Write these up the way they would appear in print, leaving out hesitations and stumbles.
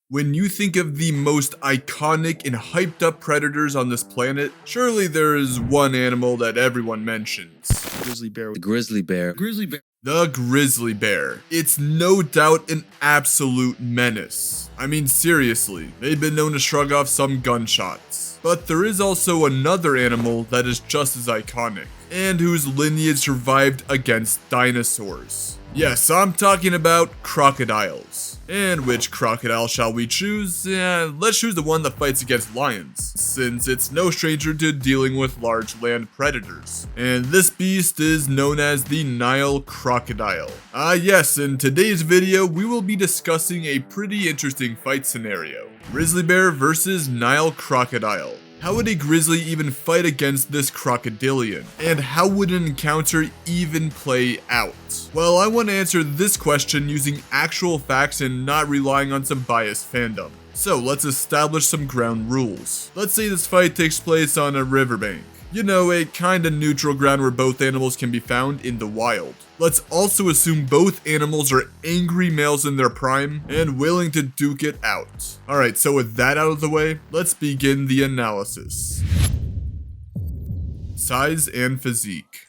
When you think of the most iconic and hyped up predators on this planet, surely there is one animal that everyone mentions. Grizzly bear. The grizzly bear. Grizzly bear. The grizzly bear. It's no doubt an absolute menace. I mean, seriously, they've been known to shrug off some gunshots. But there is also another animal that is just as iconic, and whose lineage survived against dinosaurs. Yes, I'm talking about crocodiles. And which crocodile shall we choose? Let's choose the one that fights against lions, since it's no stranger to dealing with large land predators. And this beast is known as the Nile crocodile. Yes, in today's video, we will be discussing a pretty interesting fight scenario. Grizzly bear versus Nile crocodile. How would a grizzly even fight against this crocodilian? And how would an encounter even play out? Well, I want to answer this question using actual facts and not relying on some biased fandom. So let's establish some ground rules. Let's say this fight takes place on a riverbank. You know, a kinda neutral ground where both animals can be found in the wild. Let's also assume both animals are angry males in their prime and willing to duke it out. Alright, so with that out of the way, let's begin the analysis. Size and physique.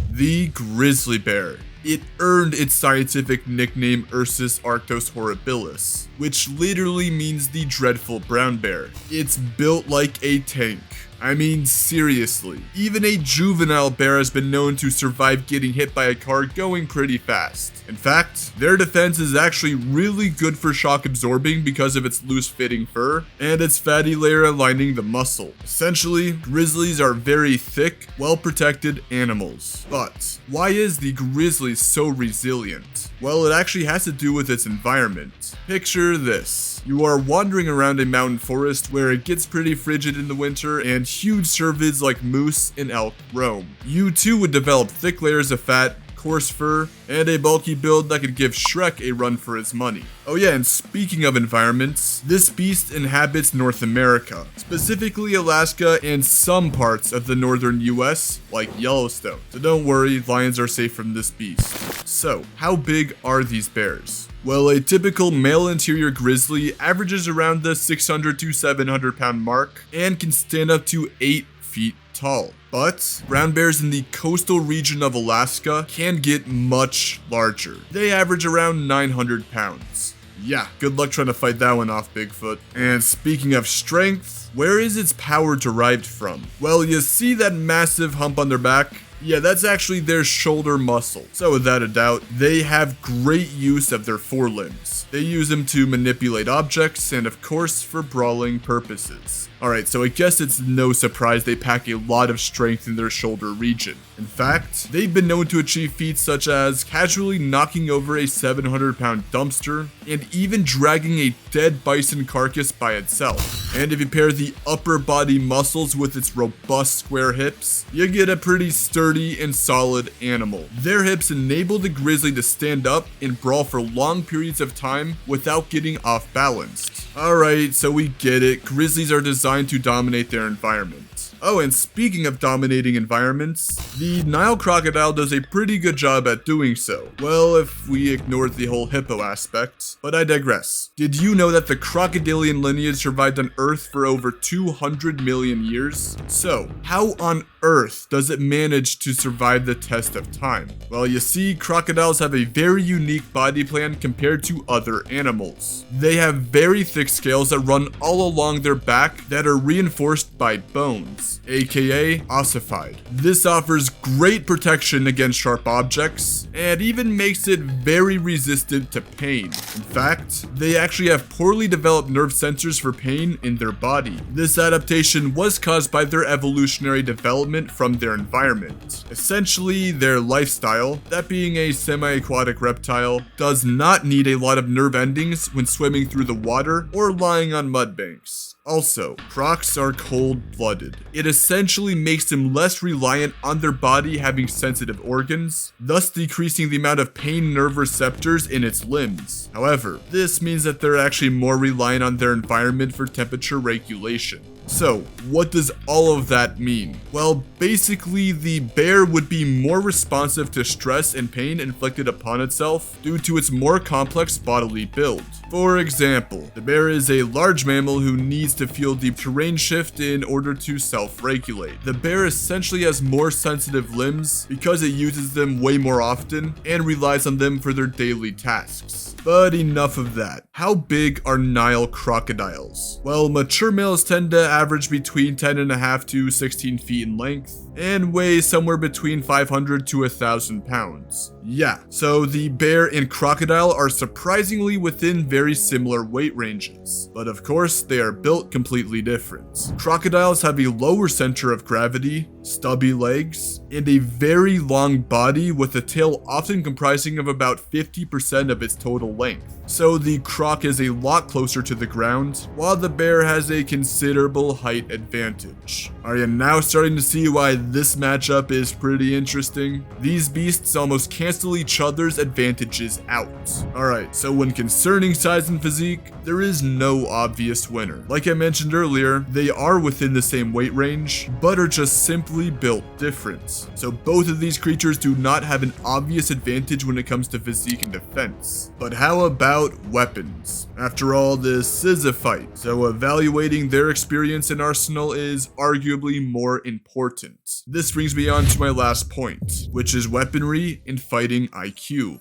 The grizzly bear. It earned its scientific nickname Ursus arctos horribilis, which literally means the dreadful brown bear. It's built like a tank. I mean, seriously. Even a juvenile bear has been known to survive getting hit by a car going pretty fast. In fact, their defense is actually really good for shock absorbing because of its loose fitting fur and its fatty layer lining the muscle. Essentially, grizzlies are very thick, well protected animals. But why is the grizzly so resilient? Well, it actually has to do with its environment. Picture this. You are wandering around a mountain forest where it gets pretty frigid in the winter and huge cervids like moose and elk roam. You too would develop thick layers of fat, coarse fur, and a bulky build that could give Shrek a run for his money. Oh yeah, and speaking of environments, this beast inhabits North America, specifically Alaska and some parts of the northern US, like Yellowstone. So don't worry, lions are safe from this beast. So, how big are these bears? Well, a typical male interior grizzly averages around the 600 to 700 pound mark and can stand up to 8 feet tall. But brown bears in the coastal region of Alaska can get much larger. They average around 900 pounds. Yeah, good luck trying to fight that one off, Bigfoot. And speaking of strength, where is its power derived from? Well, you see that massive hump on their back? Yeah, that's actually their shoulder muscle. So without a doubt, they have great use of their forelimbs. They use them to manipulate objects and of course for brawling purposes. Alright, so I guess it's no surprise they pack a lot of strength in their shoulder region. In fact, they've been known to achieve feats such as casually knocking over a 700-pound dumpster and even dragging a dead bison carcass by itself. And if you pair the upper body muscles with its robust square hips, you get a pretty sturdy and solid animal. Their hips enable the grizzly to stand up and brawl for long periods of time without getting off balanced. Alright, so we get it. Grizzlies are designed to dominate their environment. Oh, and speaking of dominating environments, the Nile crocodile does a pretty good job at doing so. Well, if we ignored the whole hippo aspect, but I digress. Did you know that the crocodilian lineage survived on Earth for over 200 million years? So, how on earth does it manage to survive the test of time? Well, you see, crocodiles have a very unique body plan compared to other animals. They have very thick scales that run all along their back that are reinforced by bones, aka ossified. This offers great protection against sharp objects and even makes it very resistant to pain. In fact, they actually have poorly developed nerve sensors for pain in their body. This adaptation was caused by their evolutionary development from their environment. Essentially, their lifestyle, that being a semi-aquatic reptile, does not need a lot of nerve endings when swimming through the water or lying on mud banks. Also, crocs are cold-blooded. It essentially makes them less reliant on their body having sensitive organs, thus decreasing the amount of pain nerve receptors in its limbs. However, this means that they're actually more reliant on their environment for temperature regulation. So, what does all of that mean? Well, basically, the bear would be more responsive to stress and pain inflicted upon itself due to its more complex bodily build. For example, the bear is a large mammal who needs to feel the terrain shift in order to self-regulate. The bear essentially has more sensitive limbs because it uses them way more often and relies on them for their daily tasks. But enough of that. How big are Nile crocodiles? Well, mature males tend to average between 10.5 to 16 feet in length and weigh somewhere between 500 to 1,000 pounds. Yeah, so the bear and crocodile are surprisingly within very similar weight ranges, but of course they are built completely different. Crocodiles have a lower center of gravity, stubby legs, and a very long body with a tail often comprising of about 50% of its total length. So the croc is a lot closer to the ground, while the bear has a considerable height advantage. Are you now starting to see why this matchup is pretty interesting? These beasts almost cancel each other's advantages out. Alright, so when concerning size and physique, there is no obvious winner. Like I mentioned earlier, they are within the same weight range, but are just simply built different. So both of these creatures do not have an obvious advantage when it comes to physique and defense. But how about weapons? After all, this is a fight, so evaluating their experience and arsenal is arguably more important. This brings me on to my last point, which is weaponry and fighting IQ.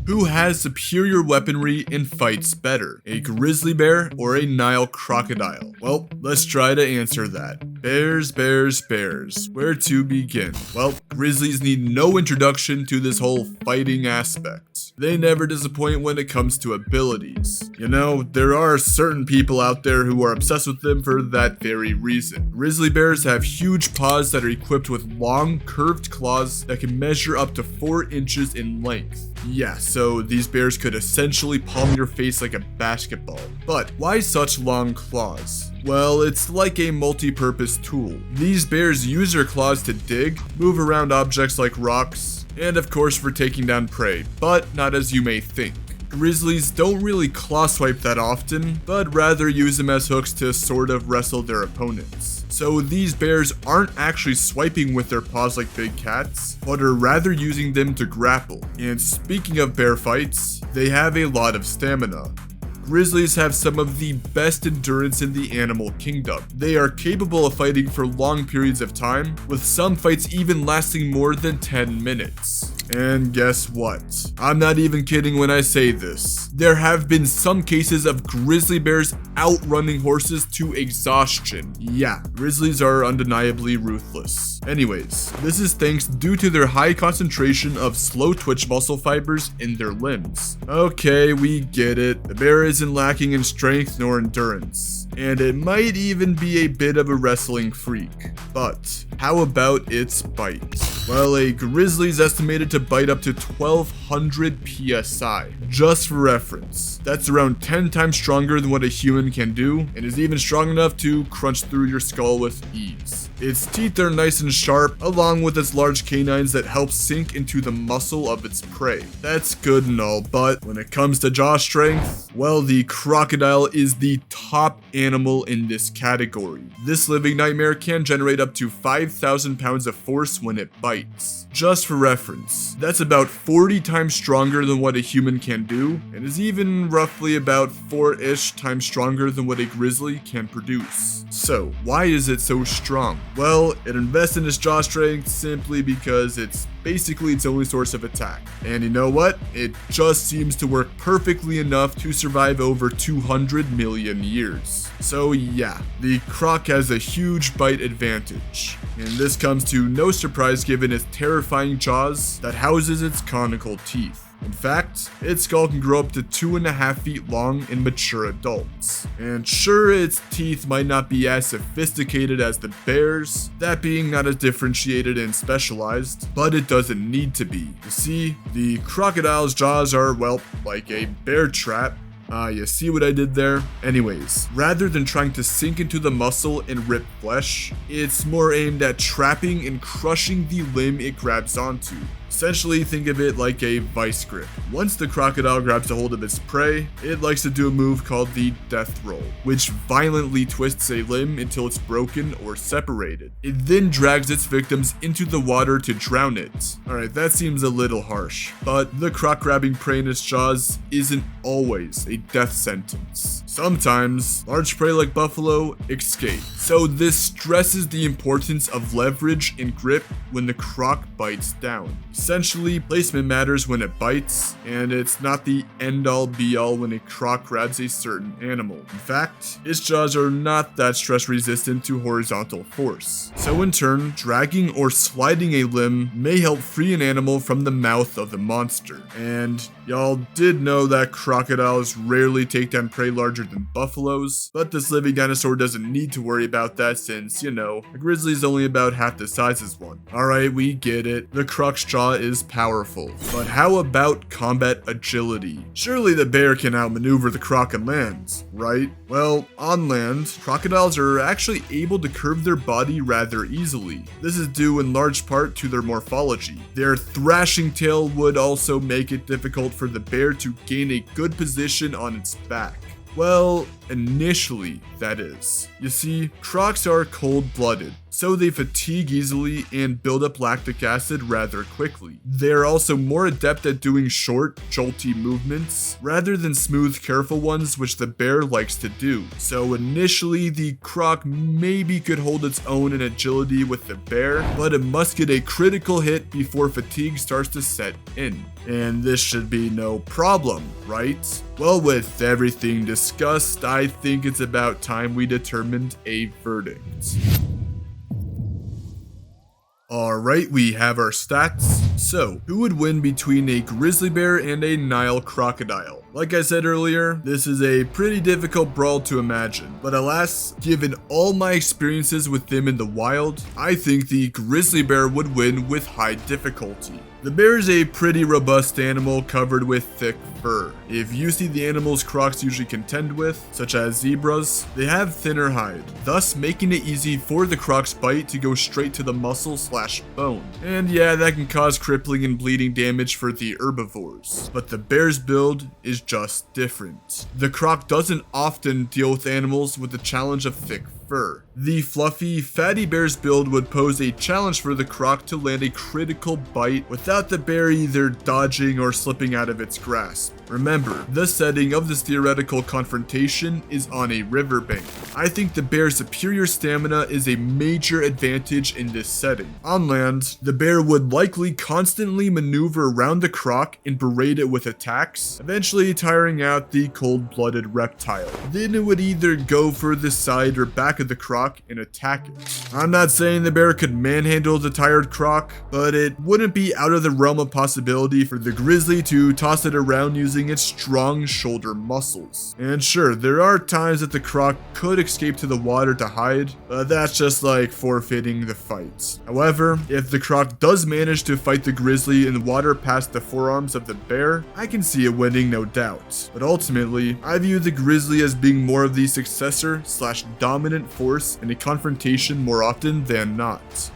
Who has superior weaponry and fights better, a grizzly bear or a Nile crocodile? Well, let's try to answer that. Bears, bears, bears. Where to begin? Well, grizzlies need no introduction to this whole fighting aspect. They never disappoint when it comes to abilities. You know, there are certain people out there who are obsessed with them for that very reason. Grizzly bears have huge paws that are equipped with long, curved claws that can measure up to 4 inches in length. Yeah, so these bears could essentially palm your face like a basketball. But why such long claws? Well, it's like a multi-purpose tool. These bears use their claws to dig, move around objects like rocks, and of course for taking down prey, but not as you may think. Grizzlies don't really claw swipe that often, but rather use them as hooks to sort of wrestle their opponents. So these bears aren't actually swiping with their paws like big cats, but are rather using them to grapple. And speaking of bear fights, they have a lot of stamina. Grizzlies have some of the best endurance in the animal kingdom. They are capable of fighting for long periods of time, with some fights even lasting more than 10 minutes. And guess what? I'm not even kidding when I say this. There have been some cases of grizzly bears outrunning horses to exhaustion. Yeah, grizzlies are undeniably ruthless. Anyways, this is thanks due to their high concentration of slow twitch muscle fibers in their limbs. Okay, we get it. The bear isn't lacking in strength nor endurance, and it might even be a bit of a wrestling freak. But how about its bite? Well, a grizzly is estimated to bite up to 1200 psi. Just for reference, that's around 10 times stronger than what a human can do, and is even strong enough to crunch through your skull with ease. Its teeth are nice and sharp, along with its large canines that help sink into the muscle of its prey. That's good and all, but when it comes to jaw strength, well, the crocodile is the top animal in this category. This living nightmare can generate up to 5,000 pounds of force when it bites. Just for reference, that's about 40 times stronger than what a human can do, and is even roughly about 4-ish times stronger than what a grizzly can produce. So, why is it so strong? Well, it invests in its jaw strength simply because it's basically its only source of attack. And you know what? It just seems to work perfectly enough to survive over 200 million years. So yeah, the croc has a huge bite advantage. And this comes to no surprise given its terrifying jaws that houses its conical teeth. In fact, its skull can grow up to 2.5 feet long in mature adults. And sure, its teeth might not be as sophisticated as the bear's, that being not as differentiated and specialized, but it doesn't need to be. You see, the crocodile's jaws are, well, like a bear trap. You see what I did there? Anyways, rather than trying to sink into the muscle and rip flesh, it's more aimed at trapping and crushing the limb it grabs onto. Essentially, think of it like a vice grip. Once the crocodile grabs a hold of its prey, it likes to do a move called the death roll, which violently twists a limb until it's broken or separated. It then drags its victims into the water to drown it. Alright, that seems a little harsh, but the croc grabbing prey in its jaws isn't always a death sentence. Sometimes, large prey like buffalo escape. So this stresses the importance of leverage and grip when the croc bites down. Essentially, placement matters when it bites, and it's not the end-all be-all when a croc grabs a certain animal. In fact, its jaws are not that stress resistant to horizontal force. So in turn, dragging or sliding a limb may help free an animal from the mouth of the monster. And y'all did know that crocodiles rarely take down prey larger than buffaloes, but this living dinosaur doesn't need to worry about that since, you know, a grizzly is only about half the size as one. Alright, we get it. The croc's jaw is powerful. But how about combat agility? Surely the bear can outmaneuver the croc on land, right? Well, on land, crocodiles are actually able to curve their body rather easily. This is due in large part to their morphology. Their thrashing tail would also make it difficult for the bear to gain a good position on its back. Well, initially, that is. You see, crocs are cold-blooded, so they fatigue easily and build up lactic acid rather quickly. They're also more adept at doing short, jolty movements, rather than smooth, careful ones which the bear likes to do. So initially, the croc maybe could hold its own in agility with the bear, but it must get a critical hit before fatigue starts to set in. And this should be no problem, right? Well, with everything discussed, I think it's about time we determined a verdict. Alright, we have our stats. So, who would win between a grizzly bear and a Nile crocodile? Like I said earlier, this is a pretty difficult brawl to imagine, but alas, given all my experiences with them in the wild, I think the grizzly bear would win with high difficulty. The bear is a pretty robust animal covered with thick fur. If you see the animals crocs usually contend with, such as zebras, they have thinner hide, thus making it easy for the croc's bite to go straight to the muscle/bone. And yeah, that can cause crippling and bleeding damage for the herbivores. But the bear's build is just different. The croc doesn't often deal with animals with the challenge of thick fur. The fluffy, fatty bear's build would pose a challenge for the croc to land a critical bite without the bear either dodging or slipping out of its grasp. Remember, the setting of this theoretical confrontation is on a riverbank. I think the bear's superior stamina is a major advantage in this setting. On land, the bear would likely constantly maneuver around the croc and berate it with attacks, eventually tiring out the cold-blooded reptile. Then it would either go for the side or back of the croc and attack it. I'm not saying the bear could manhandle the tired croc, but it wouldn't be out of the realm of possibility for the grizzly to toss it around using its strong shoulder muscles. And sure, there are times that the croc could escape to the water to hide, but that's just like forfeiting the fight. However, if the croc does manage to fight the grizzly in the water past the forearms of the bear, I can see it winning, no doubt. But ultimately, I view the grizzly as being more of the successor/dominant force in a confrontation more often than not.